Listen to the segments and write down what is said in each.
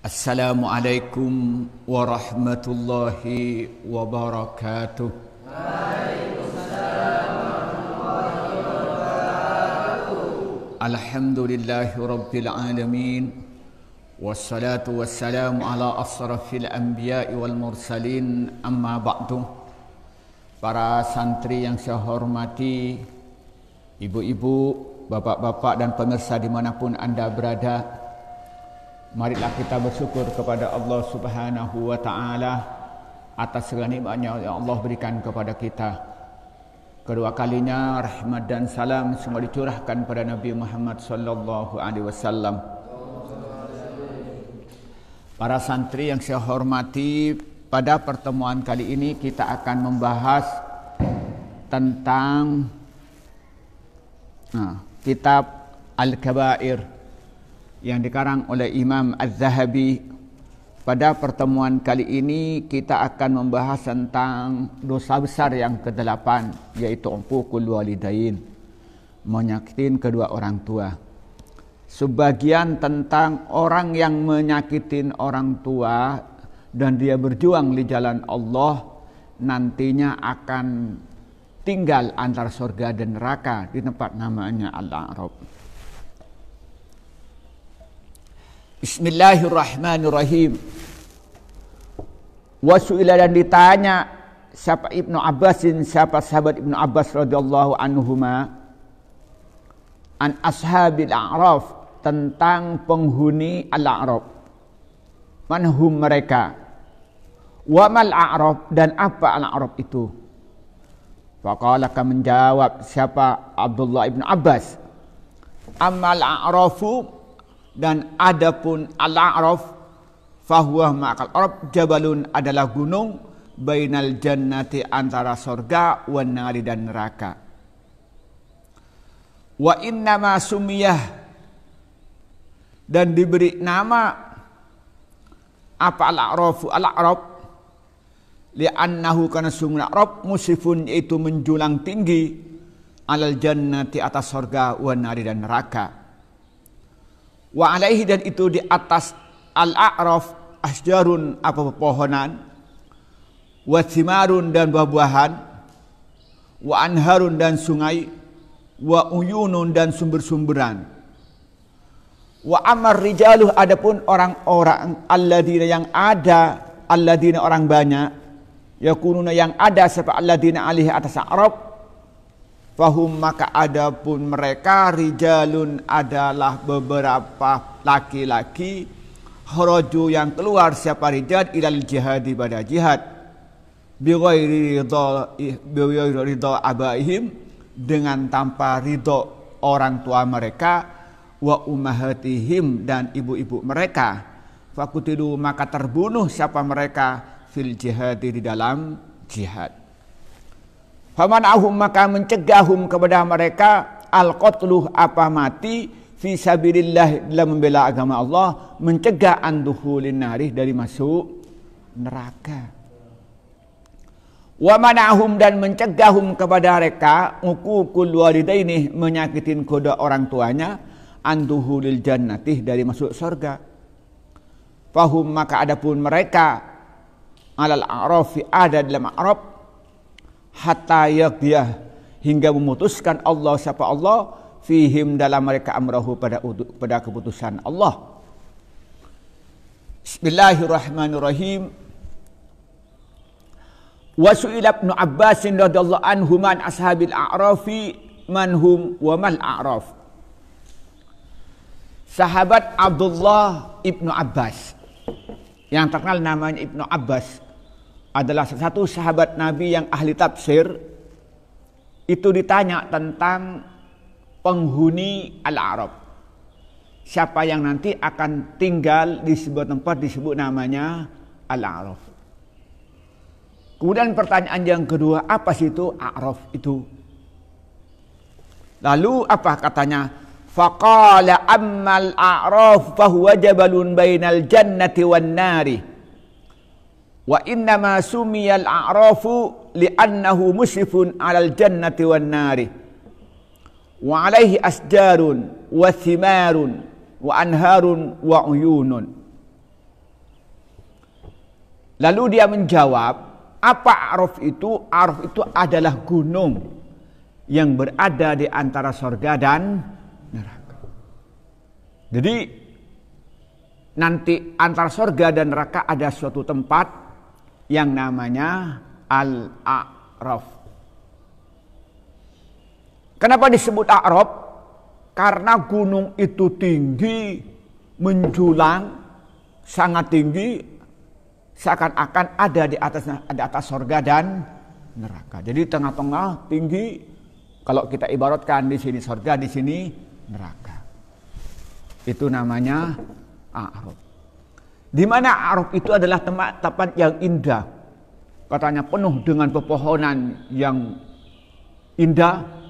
Assalamualaikum warahmatullahi wabarakatuh. Alhamdulillahi rabbil alamin. Wassalatu wassalamu ala asrafil anbiya'i wal mursalin. Amma ba'du. Para santri yang saya hormati, ibu-ibu, bapak-bapak dan pemirsa dimanapun anda berada, marilah kita bersyukur kepada Allah Subhanahu wa Ta'ala atas segala nikmatnya yang Allah berikan kepada kita. Kedua kalinya rahmat dan salam semua dicurahkan pada Nabi Muhammad sallallahu alaihi wasallam. Para santri yang saya hormati, pada pertemuan kali ini kita akan membahas tentang kitab Al-Kabair yang dikarang oleh Imam Az-Zahabi. Pada pertemuan kali ini kita akan membahas tentang dosa besar yang ke-8, yaitu uququl walidain, menyakitin kedua orang tua. Sebagian tentang orang yang menyakitin orang tua dan dia berjuang di jalan Allah, nantinya akan tinggal antara surga dan neraka di tempat namanya Al-A'raf. Bismillahirrahmanirrahim. Wasu'ila, dan ditanya siapa Ibnu Abbasin, siapa sahabat Ibnu Abbas radhiyallahu anhuma, an ashabil a'raf, tentang penghuni al-a'raf. Manhum mereka, wa mal a'raf, dan apa al-a'raf itu. Faqala, menjawab siapa Abdullah Ibnu Abbas, amal a'rafu, dan adapun al-a'raf, fahuwa ma'al arab jabalun, adalah gunung, bainal jannati, antara surga, wan nari, dan neraka. Wa innama sumiyah, dan diberi nama apa al-a'rafu, al-a'raf, li'annahu, karena sungguh al-a'raf musifun, yaitu menjulang tinggi, alal jannati, atas surga, wan nari, dan neraka. Wa alaihi, dan itu di atas al-a'raf, asjarun, apa pepohonan, wa thimarun, dan buah-buahan, wa anharun, dan sungai, wa uyunun, dan sumber-sumberan. Wa amar rijaluh, adapun orang-orang, alladzina, yang ada, alladzina, orang banyak, yakununa, yang ada, sebab alladzina alaihi, atas a'raf, fahum, maka adapun mereka, rijalun, adalah beberapa laki-laki, kharaju, yang keluar, siapa rijal, ilal jihadi, pada jihad, bighairi ridha abaihim, dengan tanpa ridho orang tua mereka, wa ummahatihim, dan ibu-ibu mereka, fakutilu, maka terbunuh siapa mereka, fil jihadi, di dalam jihad. Famanahum, maka mencegahum kepada mereka, al-qatluh, apa mati, fi sabilillah, dalam membela agama Allah, mencegah anduhulin nari, dari masuk neraka. Wa manahum, dan mencegahum kepada mereka, uququl walidaini, menyakitin kedua orang tuanya, anduhulil jannati, dari masuk surga. Fahum, maka adapun mereka, alal a'rafi, ada dalam a'raf, hatta yaqdiyah, hingga memutuskan Allah, siapa Allah, fihim, dalam mereka, amrahu, pada keputusan Allah. Bismillahirrahmanirrahim. Wa su'ila Ibnu Abbas radhiyallahu anhu man ashabil a'rafi manhum wa mal a'raf. Sahabat Abdullah Ibnu Abbas, yang terkenal namanya Ibnu Abbas, adalah salah satu sahabat Nabi yang ahli tafsir. Itu ditanya tentang penghuni al-a'raf, siapa yang nanti akan tinggal di sebuah tempat disebut namanya al-a'raf. Kemudian pertanyaan yang kedua, apa sih itu a'raf itu? Lalu apa katanya? Faqala ammal a'raf fahuwa jabalun bainal jannati wan nari. Wa innama sumiyal a'rafu li'annahu musrifun 'alal jannati wan nari. Wa 'alaihi asjarun wa thimarun wa anharun wa uyunun. Lalu dia menjawab, apa A'raf itu? A'raf itu adalah gunung yang berada di antara surga dan neraka. Jadi nanti antara surga dan neraka ada suatu tempat yang namanya Al-A'raf. Kenapa disebut A'raf? Karena gunung itu tinggi, menjulang, sangat tinggi, seakan-akan ada di atas surga dan neraka. Jadi tengah-tengah tinggi, kalau kita ibaratkan di sini surga, di sini neraka. Itu namanya A'raf. Di mana A'raf itu adalah tempat yang indah. Katanya penuh dengan pepohonan yang indah,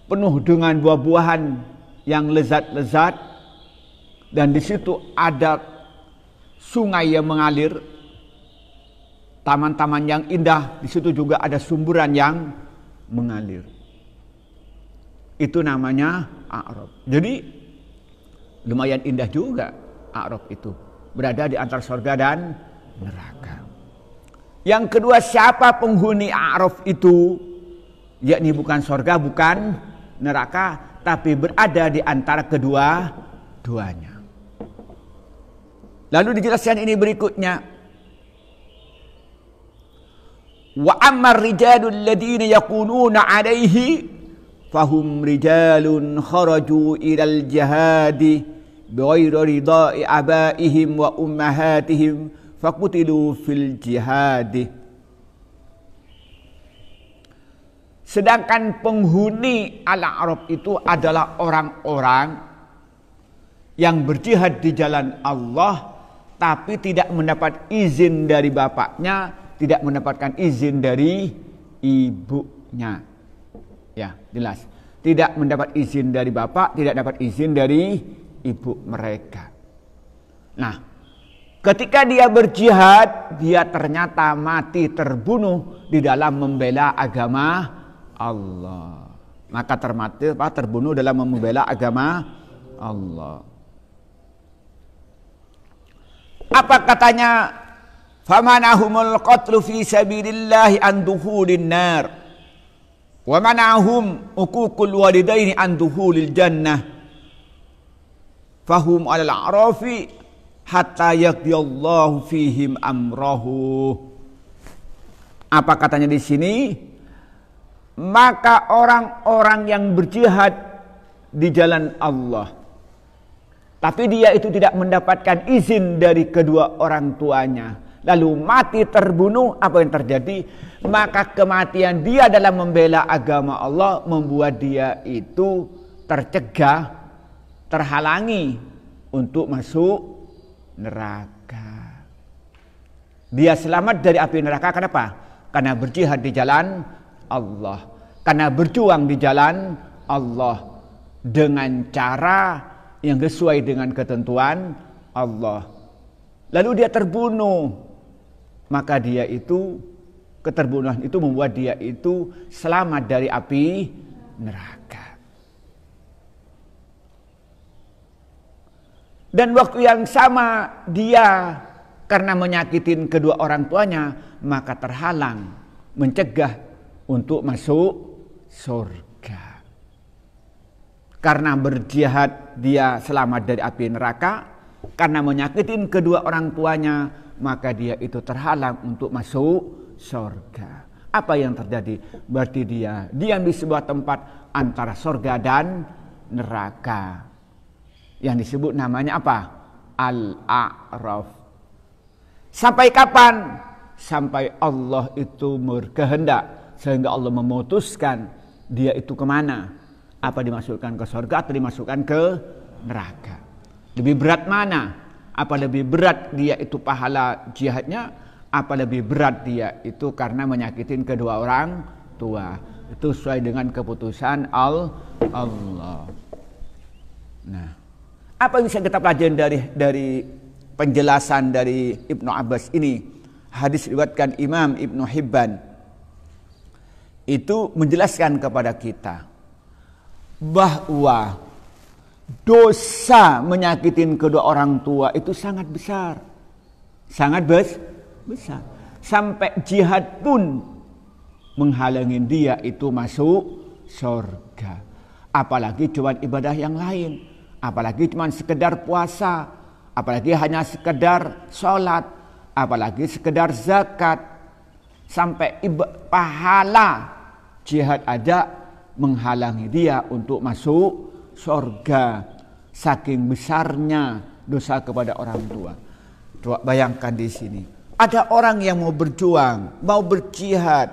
penuh dengan buah-buahan yang lezat-lezat, dan di situ ada sungai yang mengalir, taman-taman yang indah, di situ juga ada sumburan yang mengalir. Itu namanya A'raf. Jadi lumayan indah juga A'raf itu, berada di antara surga dan neraka. Yang kedua, siapa penghuni A'raf itu? Yakni bukan surga, bukan neraka, tapi berada di antara kedua-duanya. Lalu dijelaskan ini berikutnya. Wa ammar rijalul ladina yakununa alaihi fahum rijalun kharaju ilal jihadi bighairi ridai abaihim wa ummahatihim faqutilu fil jihadi. Sedangkan penghuni Al-A'raf itu adalah orang-orang yang berjihad di jalan Allah, tapi tidak mendapat izin dari bapaknya, tidak mendapatkan izin dari ibunya. Ya, jelas. Tidak mendapat izin dari bapak, tidak dapat izin dari ibu mereka. Nah, ketika dia berjihad, dia ternyata mati terbunuh di dalam membela agama Allah. Maka terbunuh dalam membela agama Allah. Apa katanya? Famanahumul qatlu fi sabilillahi an dukhulin nar wa manahum uququl walidaini an dukhulil jannah fahum 'alal a'rafi hatta yaqdiyallahu fihim amrahu. Apa katanya di sini? Maka orang-orang yang berjihad di jalan Allah, tapi dia itu tidak mendapatkan izin dari kedua orang tuanya, lalu mati terbunuh, apa yang terjadi? Maka kematian dia dalam membela agama Allah membuat dia itu tercegah, terhalangi untuk masuk neraka. Dia selamat dari api neraka. Kenapa? Karena berjihad di jalan Allah, karena berjuang di jalan Allah dengan cara yang sesuai dengan ketentuan Allah. Lalu dia terbunuh, maka dia itu, keterbunuhan itu membuat dia itu selamat dari api neraka. Dan waktu yang sama dia karena menyakitin kedua orang tuanya, maka terhalang, mencegah untuk masuk surga. Karena berjihad dia selamat dari api neraka, karena menyakitin kedua orang tuanya, maka dia itu terhalang untuk masuk surga. Apa yang terjadi? Berarti dia diam di sebuah tempat antara surga dan neraka, yang disebut namanya apa? Al-A'raf. Sampai kapan? Sampai Allah itu berkehendak, sehingga Allah memutuskan dia itu kemana. Apa dimasukkan ke surga atau dimasukkan ke neraka? Lebih berat mana? Apa lebih berat dia itu pahala jihadnya? Apa lebih berat dia itu karena menyakitin kedua orang tua? Itu sesuai dengan keputusan Allah. Nah, apa yang bisa kita pelajari dari penjelasan dari Ibnu Abbas ini? Hadis riwayatkan Imam Ibnu Hibban itu menjelaskan kepada kita bahwa dosa menyakitin kedua orang tua itu sangat besar, sangat besar. Sampai jihad pun menghalangi dia itu masuk surga. Apalagi cuma ibadah yang lain, apalagi cuma sekedar puasa, apalagi hanya sekedar sholat, apalagi sekedar zakat. Sampai pahala jihad aja menghalangi dia untuk masuk surga. Saking besarnya dosa kepada orang tua. Coba bayangkan di sini. Ada orang yang mau berjuang, mau berjihad,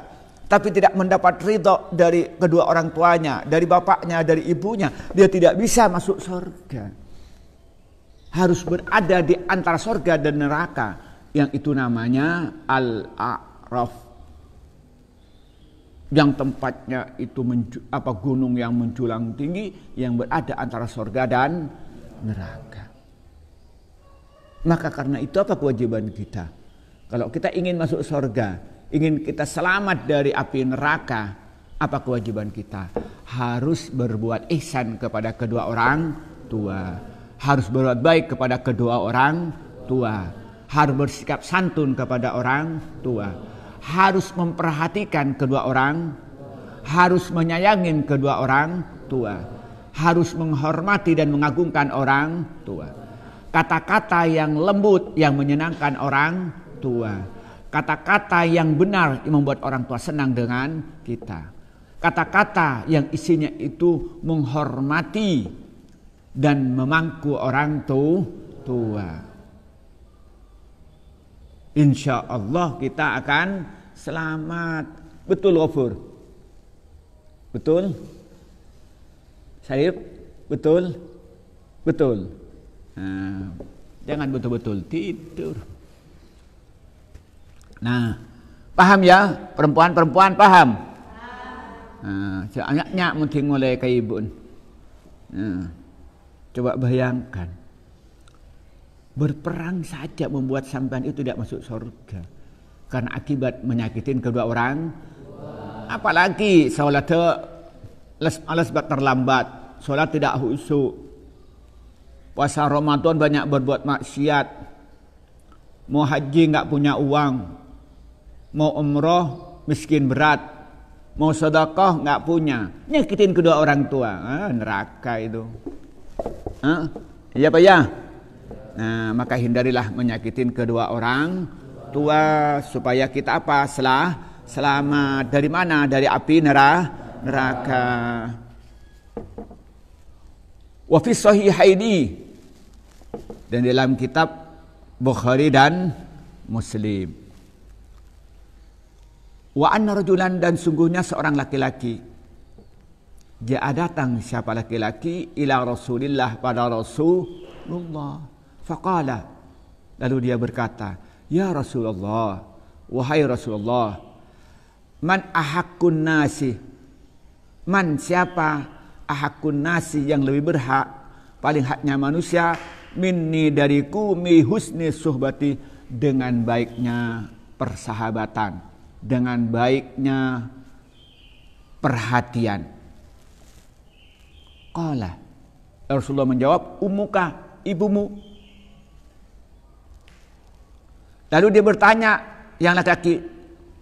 tapi tidak mendapat ridho dari kedua orang tuanya, dari bapaknya, dari ibunya. Dia tidak bisa masuk surga. Harus berada di antara surga dan neraka. Yang itu namanya Al-A'raf. Yang tempatnya itu gunung yang menjulang tinggi, yang berada antara surga dan neraka. Maka karena itu apa kewajiban kita? Kalau kita ingin masuk surga, ingin kita selamat dari api neraka, apa kewajiban kita? Harus berbuat ihsan kepada kedua orang tua. Harus berbuat baik kepada kedua orang tua. Harus bersikap santun kepada orang tua. Harus memperhatikan kedua orang. Harus menyayangi kedua orang tua. Harus menghormati dan mengagungkan orang tua. Kata-kata yang lembut yang menyenangkan orang tua. Kata-kata yang benar yang membuat orang tua senang dengan kita. Kata-kata yang isinya itu menghormati dan memangku orang tua. Insya Allah kita akan selamat. Betul Ghafur? Betul? Syarif? Betul? Betul? Nah, jangan betul-betul tidur. Nah, paham ya? Perempuan-perempuan paham? Nah, anaknya mesti mulai ke ibu. Nah, coba bayangkan. Berperang saja membuat sampean itu tidak masuk surga. Karena akibat menyakitin kedua orang. Apalagi sholat alas terlambat. Sholat tidak khusyuk. Puasa Ramadan banyak berbuat maksiat. Mau haji nggak punya uang. Mau umroh miskin berat. Mau sedekah nggak punya. Nyakitin kedua orang tua. Neraka itu. Iya Pak ya? Nah, maka hindarilah menyakitin kedua orang tua supaya kita apa? Selamat dari mana? Dari api neraka. Wa fi sahihaini, dan dalam kitab Bukhari dan Muslim. Wa anna rajulan, dan sungguhnya seorang laki-laki. Dia datang siapa laki-laki ila Rasulillah pada Rasulullah. Faqala, lalu dia berkata, ya Rasulullah, wahai Rasulullah, man ahakkun nasi, man siapa ahakkun nasi yang lebih berhak, paling haknya manusia, minni dariku, mi husni suhbati, dengan baiknya persahabatan, dengan baiknya perhatian. Qala, Rasulullah menjawab, ummuka, ibumu. Lalu dia bertanya yang laki-laki,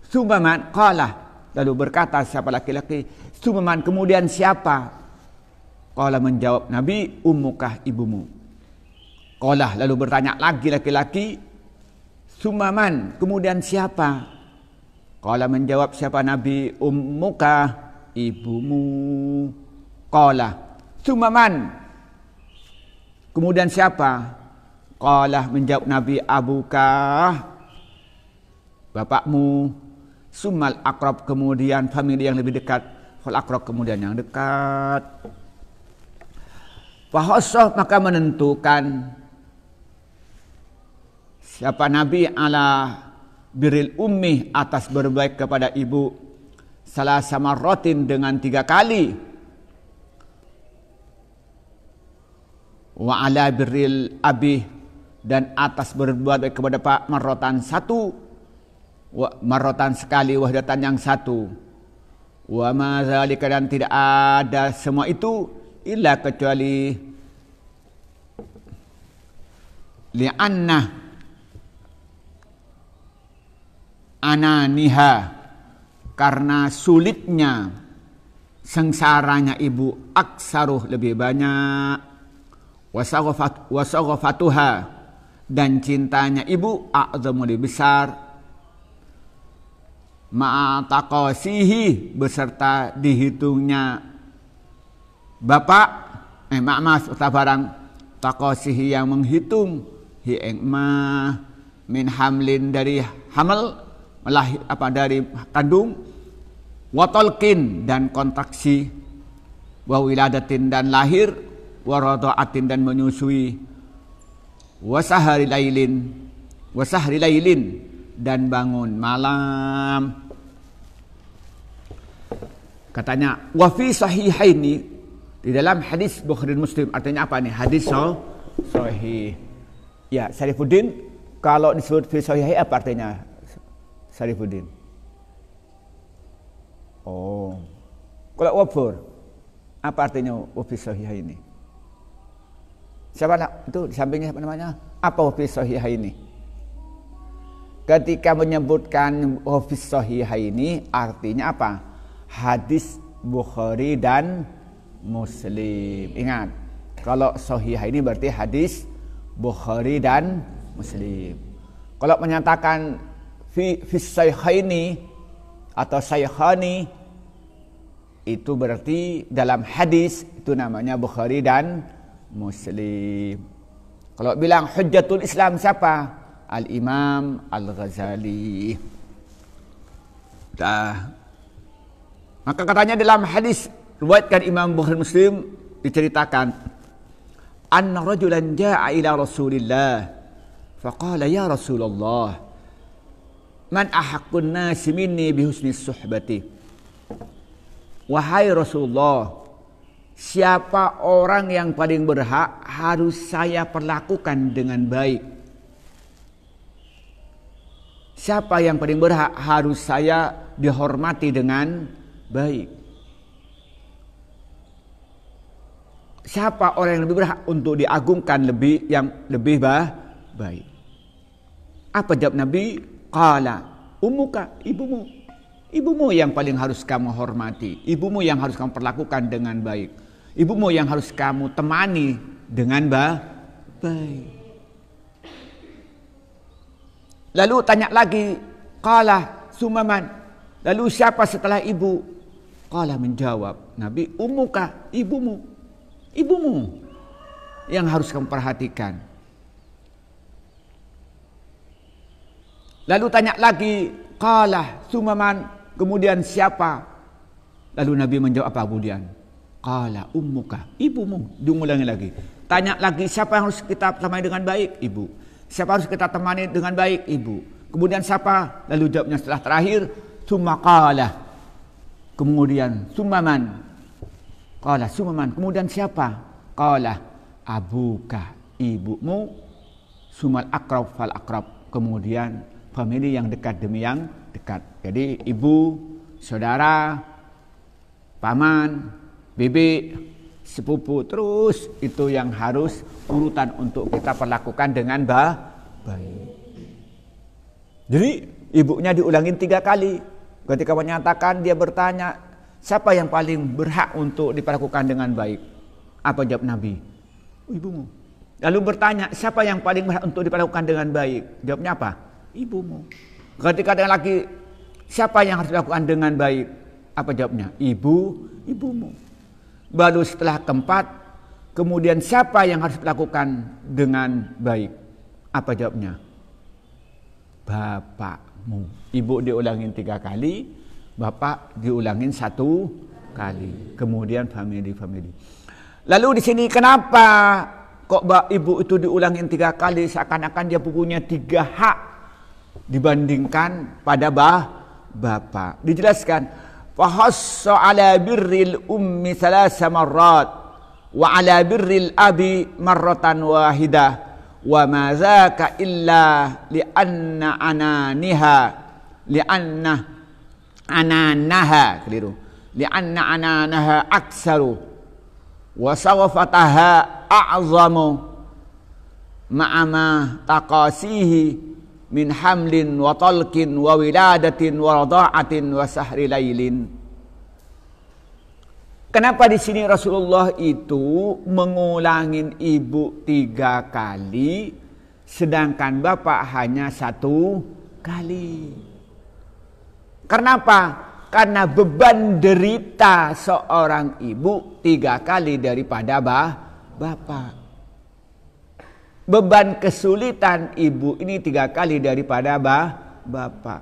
sumaman? Qala, lalu berkata siapa laki-laki, sumaman, kemudian siapa? Qala, menjawab Nabi, ummukah, ibumu. Qala, lalu bertanya lagi laki-laki, sumaman, kemudian siapa? Qala, menjawab siapa Nabi, ummukah, ibumu. Qala, sumaman, kemudian siapa? Qala, menjawab Nabi, abukah, bapakmu. Summal akrab, kemudian famili yang lebih dekat. Fal akrab, kemudian yang dekat. Fahosoh, maka menentukan siapa Nabi ala biril ummi, atas berbaik kepada ibu, salah sama rotin, dengan 3 kali. Wa ala biril abi, dan atas berbuat baik kepada Pak marotan 1, marotan sekali, wahdatan yang 1. Wa ma zalika, dan tidak ada semua itu illa kecuali li'anna, ananiha, karena sulitnya sengsaranya ibu, aksaruh lebih banyak, wasaghafatuha, dan cintanya ibu a'zamu lebih besar, ma'ataqasihi, beserta dihitungnya bapak maaf barang taqasihi yang menghitung hi ma min hamlin, dari hamil melahir dari kandung, watolkin, dan kontraksi, wa wiladatin, dan lahir, wa radha'atin, dan menyusui, wa sahri lailin, dan bangun malam. Katanya wa fi sahihaini, di dalam hadis Bukhari Muslim. Artinya apa nih? Hadis sahih. Ya, Syarifuddin, kalau disebut fi sahih apa artinya? Syarifuddin. Oh. Kalau wafur, apa artinya fi sahih ini? Siapa nak? Itu di sampingnya apa namanya? Apa fi sahih ini? Ketika menyebutkan fi sahih ini artinya apa? Hadis Bukhari dan Muslim. Ingat, kalau sahih ini berarti hadis Bukhari dan Muslim. Kalau menyatakan fi sayhaini atau sayhani, itu berarti dalam hadis itu namanya Bukhari dan Muslim. Kalau bilang hujjatul Islam siapa? Al-Imam Al-Ghazali. Maka katanya dalam hadis riwayatkan Imam Bukhari Muslim, diceritakan anna rajulan jaa'a ila Rasulillah faqala ya Rasulullah man ahaqqun nasi minni bihusni suhbati. Wahai Rasulullah, siapa orang yang paling berhak harus saya perlakukan dengan baik? Siapa yang paling berhak harus saya dihormati dengan baik? Siapa orang yang lebih berhak untuk diagungkan, yang lebih baik? Apa jawab Nabi? Qala ummuka, ibumu. Ibumu yang paling harus kamu hormati. Ibumu yang harus kamu perlakukan dengan baik. Ibumu yang harus kamu temani dengan baik. Lalu tanya lagi, qala sumaman. Lalu siapa setelah ibu? Qala menjawab Nabi, ummuka, ibumu. Ibumu yang harus kamu perhatikan. Lalu tanya lagi, qala sumaman, kemudian siapa? Lalu Nabi menjawab apa kemudian? Qala ummuka, ibumu. Diulangi lagi. Tanya lagi, siapa yang harus kita temani dengan baik? Ibu. Siapa harus kita temani dengan baik? Ibu. Kemudian siapa? Lalu jawabnya setelah terakhir, summa qala. Kemudian sumaman. Qala sumaman, kemudian siapa? Qala abuka, ibumu. Sumal akrab fal akrab, kemudian famili yang dekat demi yang dekat. Jadi ibu, saudara, paman, bibi, sepupu, terus itu yang harus urutan untuk kita perlakukan dengan baik. Jadi ibunya diulangin 3 kali. Ketika menyatakan, dia bertanya, siapa yang paling berhak untuk diperlakukan dengan baik? Apa jawab Nabi? Ibumu. Lalu bertanya, siapa yang paling berhak untuk diperlakukan dengan baik? Jawabnya apa? Ibumu. Ketika ada lagi, siapa yang harus dilakukan dengan baik? Apa jawabnya? Ibumu. Baru setelah keempat, kemudian siapa yang harus dilakukan dengan baik? Apa jawabnya? Bapakmu. Ibu diulangin 3 kali, bapak diulangin 1 kali. Kemudian family. Lalu di sini kenapa kok ibu itu diulangin 3 kali? Seakan-akan dia punya 3 hak dibandingkan pada bapak. Dijelaskan, fahassa ala birril ummi 3 marrat wa ala birril abi marratan wahidah wa ma zaka illa li'anna ananaha aksaru wa sawfataha a'zamu ma'ama taqasihi min hamlin wa talqin wa wiladatin wa radha'atin wa sahri lailin. Kenapa di sini Rasulullah itu mengulangin ibu 3 kali, sedangkan bapak hanya 1 kali? Karena apa? Karena beban derita seorang ibu 3 kali daripada bapak. Beban kesulitan ibu ini 3 kali daripada bapak.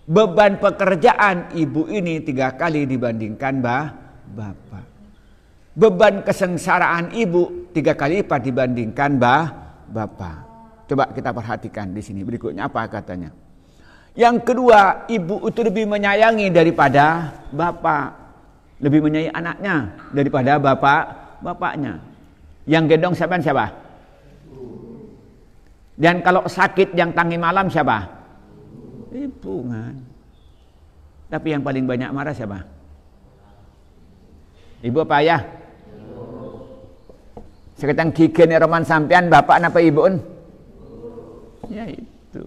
Beban pekerjaan ibu ini 3 kali dibandingkan bapak. Beban kesengsaraan ibu 3 kali lipat dibandingkan bapak. Coba kita perhatikan di sini berikutnya apa katanya. Yang kedua, ibu itu lebih menyayangi daripada bapak. Lebih menyayangi anaknya daripada bapaknya. Yang gendong siapa? Dan kalau sakit yang tangi malam siapa? Ibu kan. Tapi yang paling banyak marah siapa? Ibu apa ayah? Sekarang gigi roman sampean bapak apa ibu? Ya itu.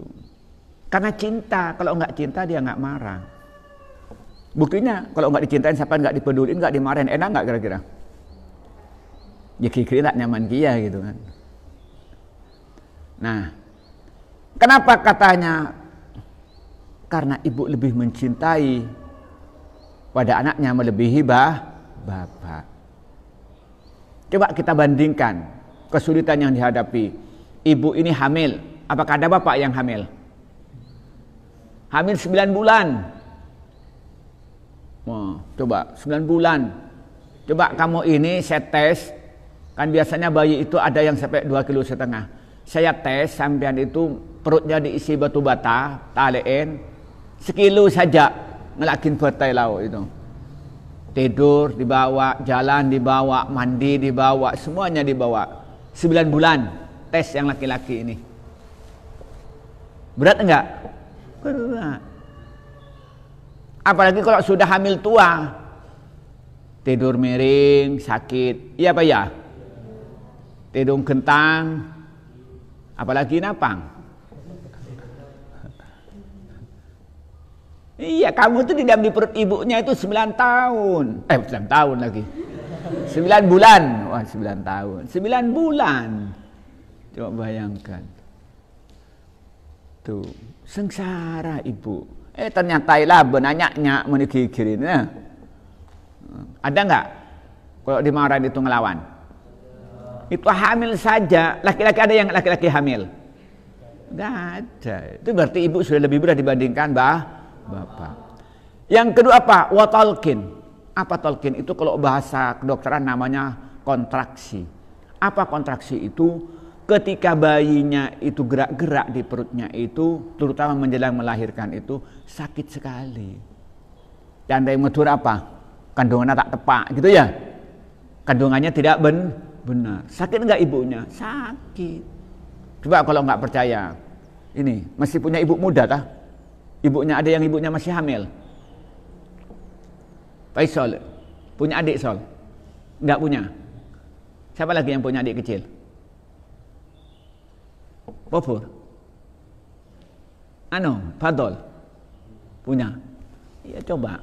Karena cinta. Kalau enggak cinta dia enggak marah. Buktinya kalau enggak dicintain siapa enggak dipedulin, enggak dimarahin, enak enggak kira-kira? Ya gigi enggak nyaman kia gitu kan. Nah, kenapa katanya? Karena ibu lebih mencintai pada anaknya melebihi bapak. Coba kita bandingkan kesulitan yang dihadapi. Ibu ini hamil. Apakah ada bapak yang hamil? Hamil 9 bulan. Oh, coba 9 bulan. Coba kamu ini saya tes. Kan biasanya bayi itu ada yang sampai 2,5 kg. Saya tes sampean itu perutnya diisi batu bata, talein 1 kilo saja ngelakin betai lau itu. Tidur dibawa, jalan dibawa, mandi dibawa, semuanya dibawa. 9 bulan tes yang laki-laki ini. Berat enggak? Berat. Apalagi kalau sudah hamil tua. Tidur miring, sakit. Iya apa ya? Tidur kentang. Apalagi napang. Iya, kamu tuh di dalam di perut ibunya itu 9 tahun. 9 tahun lagi. 9 bulan. Wah, 9 tahun. 9 bulan. Coba bayangkan. Tuh, sengsara ibu. Ternyata ilah benanyaknya menigigirin. Ada enggak? Kalau dimarahin itu ngelawan? Itu hamil saja. Laki-laki ada yang laki-laki hamil? Enggak ada. Itu berarti ibu sudah lebih berat dibandingkan bapak. Yang kedua apa? Watalkin. Apa talkin? Itu kalau bahasa kedokteran namanya kontraksi. Apa kontraksi itu? Ketika bayinya itu gerak-gerak di perutnya itu, terutama menjelang melahirkan itu, sakit sekali. Dan yang medur apa? Kandungannya tak tepat gitu ya. Kandungannya tidak benar. Sakit enggak ibunya? Sakit. Coba kalau enggak percaya. Ini masih punya ibu muda tah? Ibunya ada yang ibunya masih hamil. Faisal punya adik Sol? Enggak punya. Siapa lagi yang punya adik kecil? Popur. Fadol. Punya. Ya coba.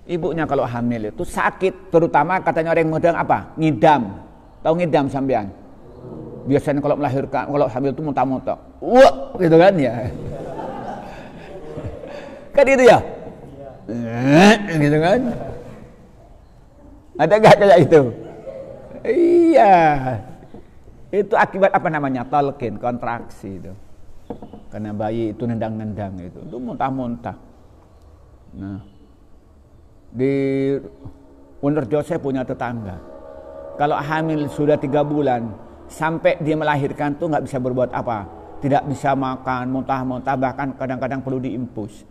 Ibunya kalau hamil itu sakit, terutama katanya orang muda apa? Ngidam. Tahu ngidam sampean? Biasanya kalau melahirkan, kalau hamil itu muntah-muntah. Wah, gitu kan ya. Kan itu ya? Gitu kan? Ada enggak kayak itu? Iya. Itu akibat apa namanya? Talqin, kontraksi itu. Karena bayi itu nendang-nendang itu muntah-muntah. Nah, di Wonderjo saya punya tetangga. Kalau hamil sudah 3 bulan, sampai dia melahirkan tuh nggak bisa berbuat apa. Tidak bisa makan, muntah-muntah, bahkan kadang-kadang perlu diimpus.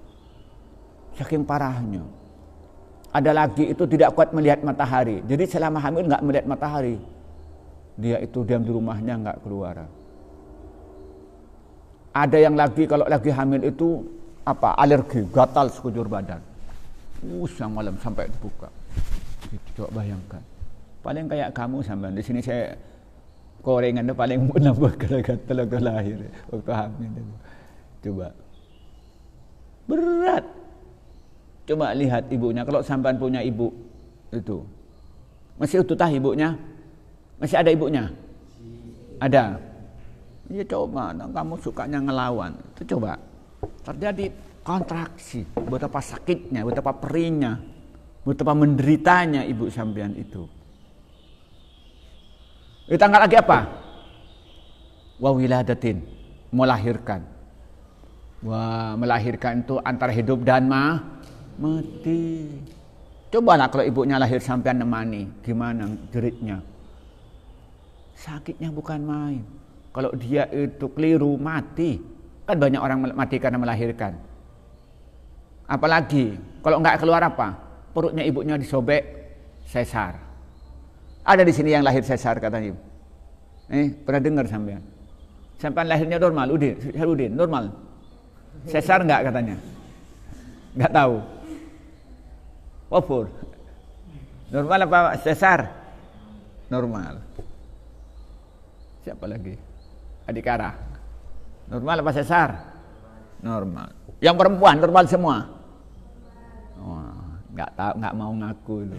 Saking parahnya. Ada lagi itu tidak kuat melihat matahari. Jadi selama hamil nggak melihat matahari. Dia itu diam di rumahnya nggak keluar. Ada yang lagi kalau lagi hamil itu apa? Alergi, gatal sekujur badan. Siang malam sampai dibuka. Coba bayangkan. Paling kayak kamu sampean. Di sini saya korengan itu paling menambah gatal lahir waktu hamil itu. Coba. Berat. Coba lihat ibunya. Kalau sampean punya ibu itu. Masih utuh tah ibunya? Masih ada ibunya? Ada. Ya coba, kamu sukanya ngelawan. Itu coba. Terjadi kontraksi. Betapa sakitnya, betapa perihnya, betapa menderitanya ibu sampean itu. Ditanggal lagi apa? Wa wiladatin, melahirkan. Wah, melahirkan itu antara hidup dan mati. Cobalah kalau ibunya lahir sampean nemani, gimana jeritnya? Sakitnya bukan main. Kalau dia itu keliru mati, kan banyak orang mati karena melahirkan. Apalagi kalau nggak keluar apa? Perutnya ibunya disobek, sesar. Ada di sini yang lahir sesar katanya. Pernah dengar sampean? Sampean lahirnya normal, Udin, normal. Sesar nggak katanya? Nggak tahu. Wafur. Normal apa sesar? Normal. Siapa lagi? Adik Kara. Normal apa sesar? Normal. Yang perempuan normal semua. Wah, nggak tahu, nggak mau ngaku itu.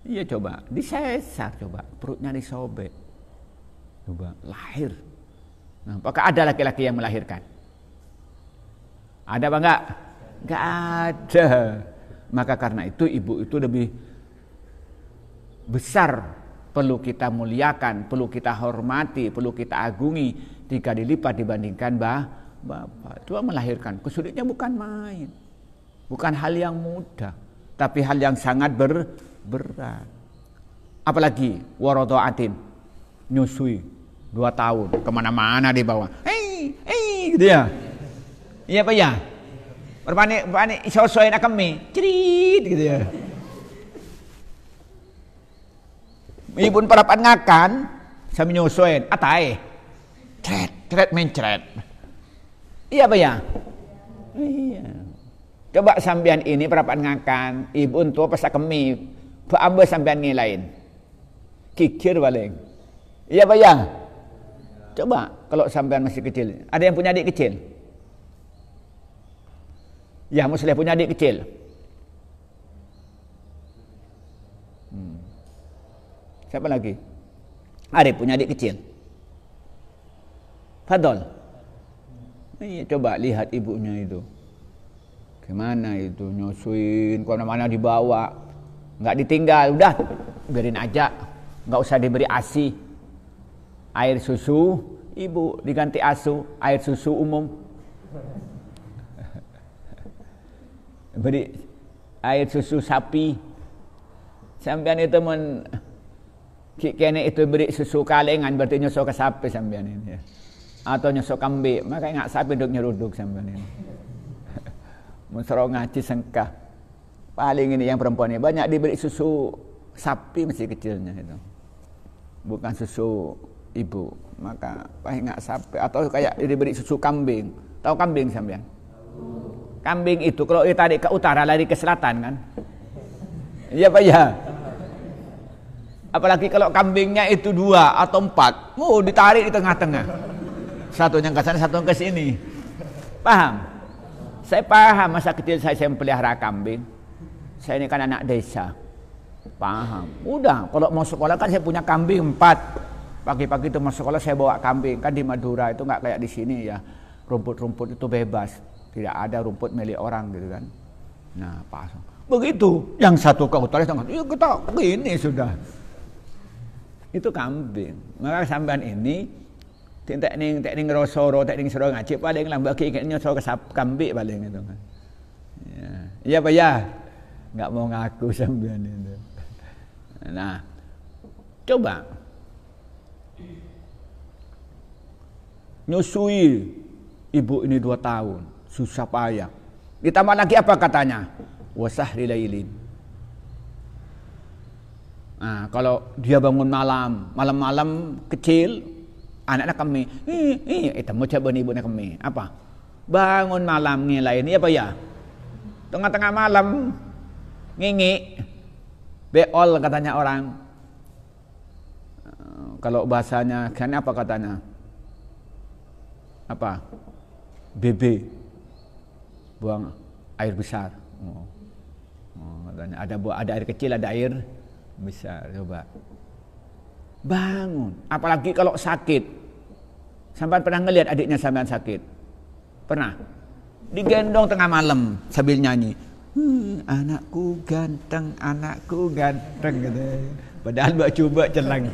Iya coba, disesar coba, perutnya disobek. Coba lahir. Nah, apakah ada laki-laki yang melahirkan? Ada apa enggak? Enggak ada. Maka karena itu ibu itu lebih besar, perlu kita muliakan, perlu kita hormati, perlu kita agungi 3 kali lipat dibandingkan bapak. Cuma melahirkan, kesulitnya bukan main. Bukan hal yang mudah, tapi hal yang sangat berat. Apalagi waradha'atin, nyusui 2 tahun, kemana-mana dibawa. Gitu ya. Iya Pak ya. Berpanik iso-isoin akemi, cerit gitu ya. Ibu parapan ngakan, sambil nyusuin, atai, cret mencret. Iya Pak ya. Iya. Coba sampean ini parapan ngakan, ibu tua pas akemi, Pak ambil sampean ngilain, kikir paling. Iya Pak ya. Coba kalau sampean masih kecil, ada yang punya adik kecil? Ya, Muslim punya adik kecil. Siapa lagi? Arif punya adik kecil. Fadol. Iya, coba lihat ibunya itu. Gimana itu nyusuin, kemana-mana dibawa, nggak ditinggal, udah biarin aja, nggak usah diberi ASI. Air susu, ibu diganti ASU, air susu umum. Beri air susu sapi. Sampean itu kene itu beri susu kalengan berarti nyusu ke sapi sampean ini ya. Atau nyusu kambing, maka enggak sapi duk nyeruduk sampean ini. Musro ngaji sengkah. Paling ini yang perempuan ini banyak diberi susu sapi masih kecilnya itu. Bukan susu ibu. Maka paling enggak sapi atau kayak diberi susu kambing. Tahu kambing sampean? Kambing itu kalau ditarik ke utara lari ke selatan kan? Iya Pak ya. Apalagi kalau kambingnya itu 2 atau 4, ditarik di tengah-tengah. Satunya ke sana, satunya ke sini. Paham? Saya paham masa kecil saya pelihara kambing. Saya ini kan anak desa. Paham? Udah, kalau mau sekolah kan saya punya kambing 4. Pagi-pagi itu mau sekolah saya bawa kambing. Kan di Madura itu nggak kayak di sini ya. Rumput-rumput itu bebas. Tidak ada rumput milik orang gitu kan. Nah, pas. Begitu. Yang satu ke utara, ya kita begini sudah. Itu kambing. Maka sampean ini teknik ngerosoro, teknik suruh ngaji paling lah bagi ingatnya suruh kambing paling itu kan. Ya. Iya Pak ya. Enggak mau ngaku sampean itu. Nah, coba nyusui ibu ini 2 tahun. Susah payah. Ditambah lagi apa katanya? Wasahri lailin. Nah, kalau dia bangun malam-malam kecil, anak-anak kami, itu mau coba nih ibunya kami. Apa? Bangun malam ngilain, iya apa ya? Tengah-tengah malam ngingi, beol katanya orang. Kalau bahasanya kan apa katanya? apa? BB. Buang air besar. Ada air kecil, ada air besar. Coba. Bangun. Apalagi kalau sakit. Sampai pernah ngelihat adiknya sampean sakit? Pernah? Digendong tengah malam sambil nyanyi. Anakku ganteng gitu. Padahal mbak coba celang.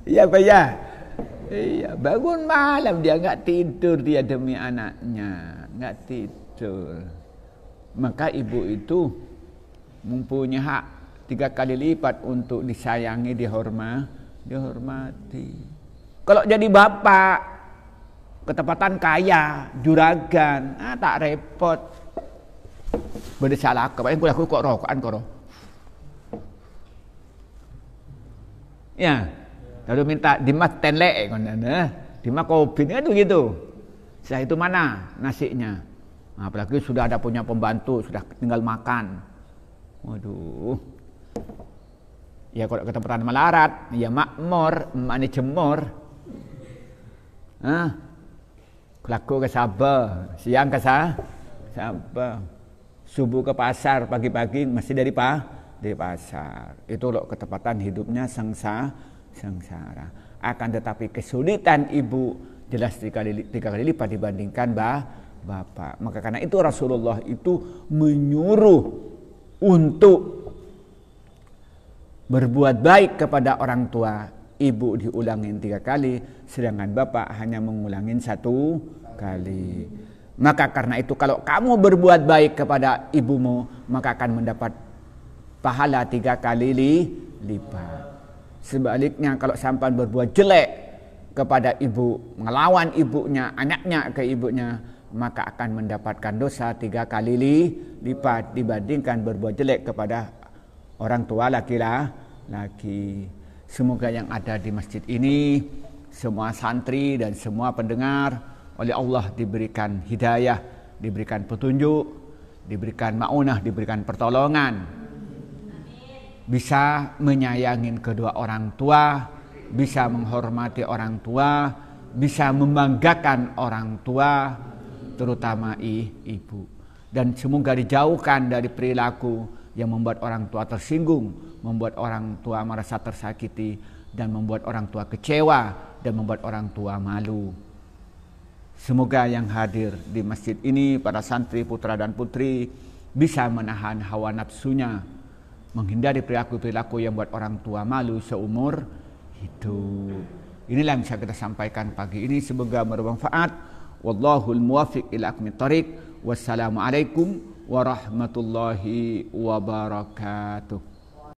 Iya Pak ya. Iya, bangun malam dia nggak tidur dia demi anaknya, nggak tidur. Maka ibu itu mempunyai hak 3 kali lipat untuk disayangi, dihormati. Kalau jadi bapak, ketepatan kaya, juragan, tak repot. Berdesalah kepain aku kok rokokan koro. Ya. Lalu minta dimas tenlek dimas kopi kan begitu. Setelah itu mana nasinya? Nah, apalagi sudah ada punya pembantu, sudah tinggal makan. Waduh. Ya kalau ketempatan melarat, ya makmur, makni jemur. Kelaku ke Sabah, siang ke Sabah. Subuh ke pasar, pagi-pagi masih dari pasar. Itu loh ketepatan hidupnya sengsara. Akan tetapi kesulitan ibu jelas 3 kali lipat dibandingkan bapak. Maka karena itu Rasulullah itu menyuruh untuk berbuat baik kepada orang tua. Ibu diulangin 3 kali, sedangkan bapak hanya mengulangin 1 kali. Maka karena itu kalau kamu berbuat baik kepada ibumu, maka akan mendapat pahala 3 kali lipat. Sebaliknya kalau sampai berbuat jelek kepada ibu, melawan ibunya, anaknya ke ibunya, maka akan mendapatkan dosa 3 kali lipat dibandingkan berbuat jelek kepada orang tua laki-laki. Semoga yang ada di masjid ini, semua santri dan semua pendengar, oleh Allah diberikan hidayah, diberikan petunjuk, diberikan maunah, diberikan pertolongan. Bisa menyayangi kedua orang tua, bisa menghormati orang tua, bisa membanggakan orang tua, terutama ibu. Dan semoga dijauhkan dari perilaku yang membuat orang tua tersinggung, membuat orang tua merasa tersakiti, dan membuat orang tua kecewa, dan membuat orang tua malu. Semoga yang hadir di masjid ini, para santri, putra dan putri, bisa menahan hawa nafsunya, menghindari perilaku-perilaku yang buat orang tua malu seumur hidup. Inilah yang bisa kita sampaikan pagi ini. Semoga bermanfaat. Wallahul muwaffiq ila aqwamit thoriq. Wassalamualaikum warahmatullahi wabarakatuh.